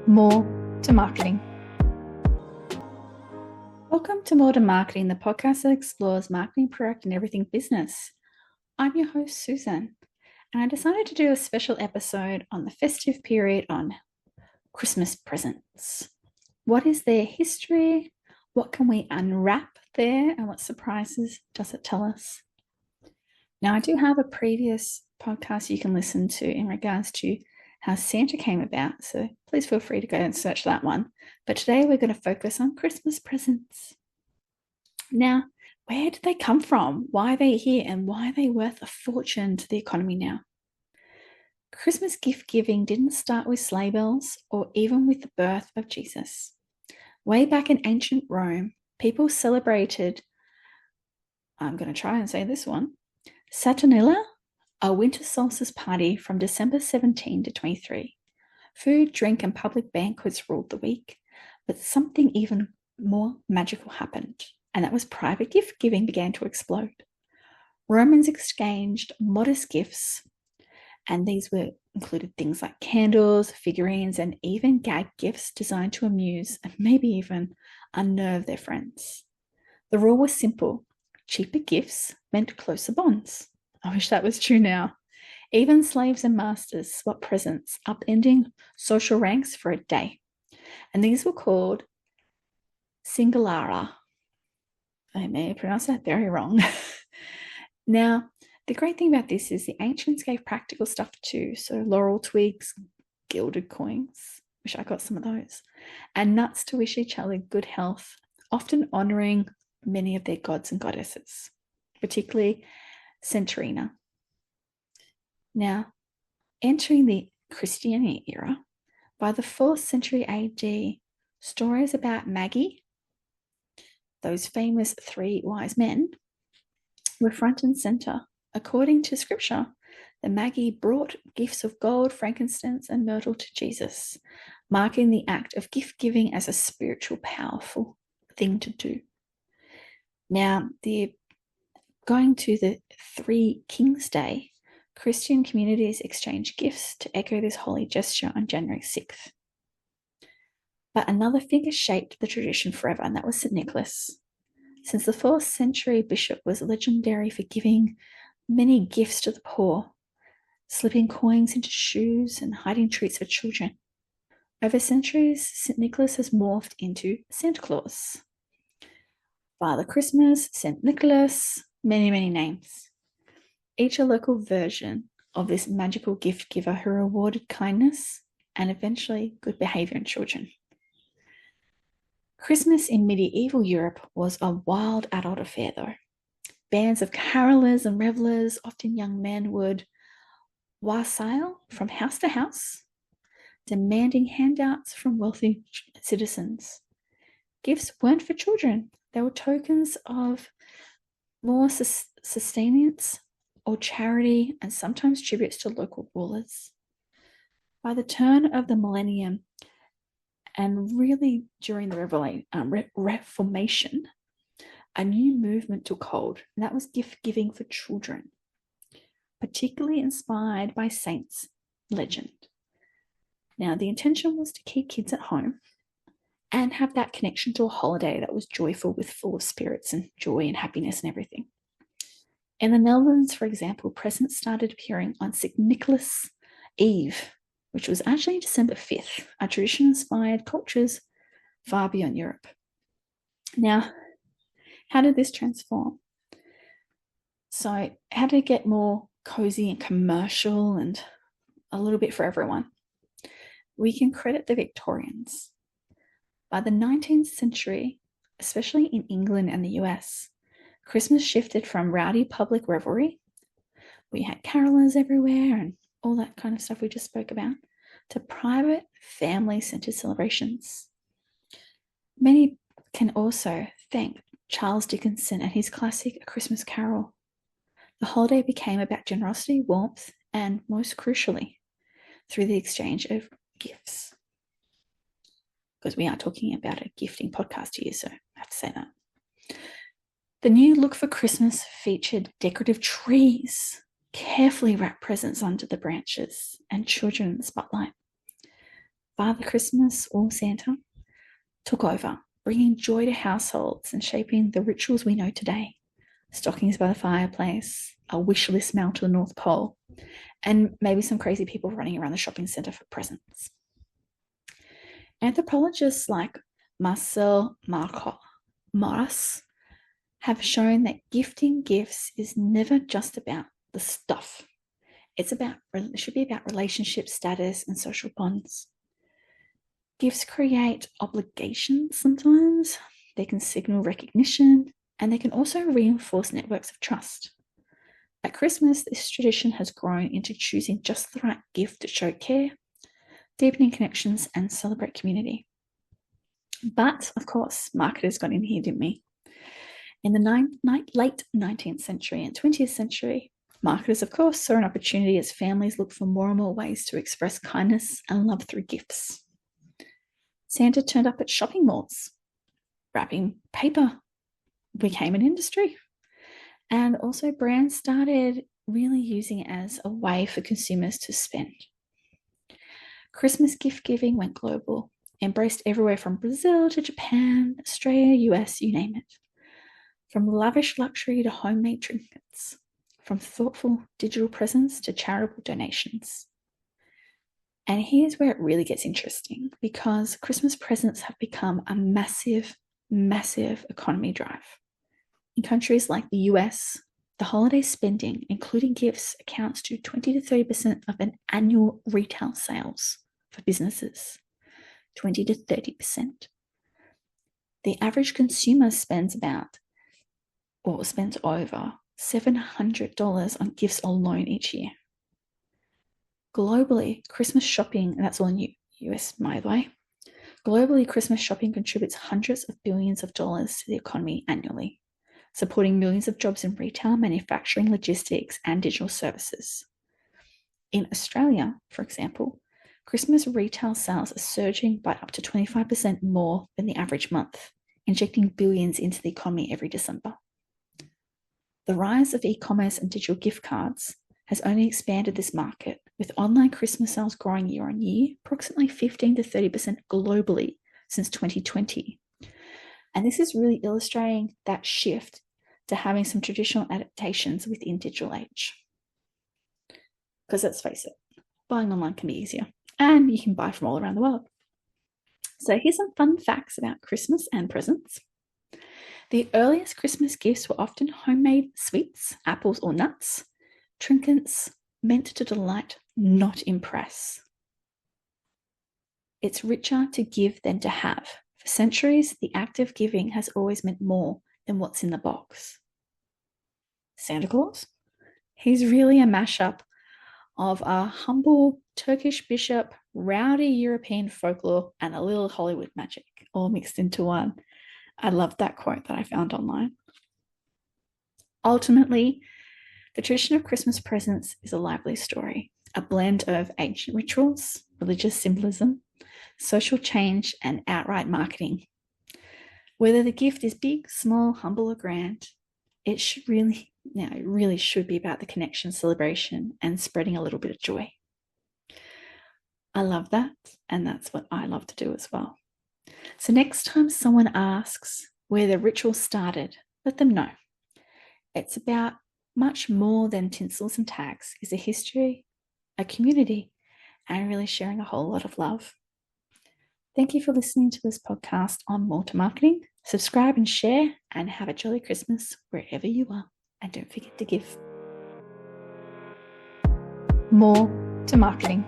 More to Marketing. Welcome to More to Marketing, the podcast that explores marketing, product, and everything business. I'm your host, Susan, and I decided to do a special episode on the festive period on Christmas presents. What is their history? What can we unwrap there? And what surprises does it tell us? Now, I do have a previous podcast you can listen to in regards to how Santa came about, so please feel free to go and search that one. But today we're going to focus on Christmas presents. Now, where did they come from? Why are they here? And why are they worth a fortune to the economy now? Christmas gift giving didn't start with sleigh bells or even with the birth of Jesus. Way back in ancient Rome, people celebrated, I'm going to try and say this one, Saturnalia, a winter solstice party from December 17 to 23. Food, drink, and public banquets ruled the week, but something even more magical happened, and that was private gift giving began to explode. Romans exchanged modest gifts, and these included things like candles, figurines, and even gag gifts designed to amuse and maybe even unnerve their friends. The rule was simple: cheaper gifts meant closer bonds. I wish that was true now. Even slaves and masters swapped presents, upending social ranks for a day. And these were called singulara. I may have pronounced that very wrong. Now, the great thing about this is the ancients gave practical stuff too. So laurel twigs, gilded coins, wish I got some of those, and nuts to wish each other good health, often honoring many of their gods and goddesses, particularly Centurina. Now, entering the Christianity era, by the 4th century AD, stories about Magi, those famous 3 wise men, were front and center. According to scripture, the Magi brought gifts of gold, frankincense, and myrtle to Jesus, marking the act of gift giving as a spiritual, powerful thing to do. Now, going to the 3 Kings Day, Christian communities exchanged gifts to echo this holy gesture on January 6th. But another figure shaped the tradition forever, and that was St. Nicholas. Since the 4th century bishop was legendary for giving many gifts to the poor, slipping coins into shoes and hiding treats for children. Over centuries, St. Nicholas has morphed into Santa Claus. Father Christmas, St. Nicholas, many, many names. Each a local version of this magical gift giver who rewarded kindness and eventually good behavior in children. Christmas in medieval Europe was a wild adult affair, though. Bands of carolers and revelers, often young men, would wassail from house to house, demanding handouts from wealthy citizens. Gifts weren't for children. They were tokens of more sustenance or charity, and sometimes tributes to local rulers. By the turn of the millennium, and really during the Reformation, a new movement took hold, and that was gift giving for children, particularly inspired by saints' legend. Now, the intention was to keep kids at home and have that connection to a holiday that was joyful, with full of spirits and joy and happiness and everything. In the Netherlands, for example, presents started appearing on St. Nicholas Eve, which was actually December 5th, a tradition-inspired cultures far beyond Europe. Now, how did this transform? So, how did it get more cozy and commercial and a little bit for everyone? We can credit the Victorians. By the 19th century, especially in England and the US, Christmas shifted from rowdy public revelry, we had carolers everywhere and all that kind of stuff we just spoke about, to private, family-centered celebrations. Many can also thank Charles Dickens and his classic A Christmas Carol. The holiday became about generosity, warmth, and most crucially, through the exchange of gifts. Because we are talking about a gifting podcast here, so I have to say that. The new look for Christmas featured decorative trees, carefully wrapped presents under the branches, and children in the spotlight. Father Christmas, or Santa, took over, bringing joy to households and shaping the rituals we know today. Stockings by the fireplace, a wish list mail to the North Pole, and maybe some crazy people running around the shopping centre for presents. Anthropologists like Marcel Marras have shown that gifting gifts is never just about the stuff. It should be about relationship status and social bonds. Gifts create obligations sometimes. They can signal recognition, and they can also reinforce networks of trust. At Christmas, this tradition has grown into choosing just the right gift to show care, deepening connections, and celebrate community. But, of course, marketers got in here, didn't we? In the late 19th century and 20th century, marketers, of course, saw an opportunity as families looked for more and more ways to express kindness and love through gifts. Santa turned up at shopping malls. Wrapping paper became an industry. And also brands started really using it as a way for consumers to spend. Christmas gift giving went global, embraced everywhere from Brazil to Japan, Australia, US, you name it. From lavish luxury to homemade trinkets, from thoughtful digital presents to charitable donations. And here's where it really gets interesting, because Christmas presents have become a massive, massive economy drive. In countries like the US, the holiday spending, including gifts, accounts to 20 to 30% of an annual retail sales for businesses. 20 to 30%. The average consumer spends over $700 on gifts alone each year. Globally, Christmas shopping, and that's all in US, by the way, globally, Christmas shopping contributes hundreds of billions of dollars to the economy annually, supporting millions of jobs in retail, manufacturing, logistics, and digital services. In Australia, for example, Christmas retail sales are surging by up to 25% more than the average month, injecting billions into the economy every December. The rise of e-commerce and digital gift cards has only expanded this market, with online Christmas sales growing year on year, approximately 15 to 30% globally since 2020. And this is really illustrating that shift to having some traditional adaptations within digital age. Because let's face it, buying online can be easier, and you can buy from all around the world. So here's some fun facts about Christmas and presents. The earliest Christmas gifts were often homemade sweets, apples or nuts, trinkets meant to delight, not impress. It's richer to give than to have. For centuries, the act of giving has always meant more than what's in the box. Santa Claus? He's really a mashup of a humble Turkish bishop, rowdy European folklore, and a little Hollywood magic, all mixed into one. I love that quote that I found online. Ultimately, the tradition of Christmas presents is a lively story, a blend of ancient rituals, religious symbolism, social change, and outright marketing. Whether the gift is big, small, humble, or grand, it really should be about the connection, celebration, and spreading a little bit of joy. I love that, and that's what I love to do as well. So next time someone asks where the ritual started, let them know. It's about much more than tinsels and tags. It's a history, a community, and really sharing a whole lot of love. Thank you for listening to this podcast on More to Marketing. Subscribe and share, and have a jolly Christmas wherever you are. And don't forget to give. More to Marketing.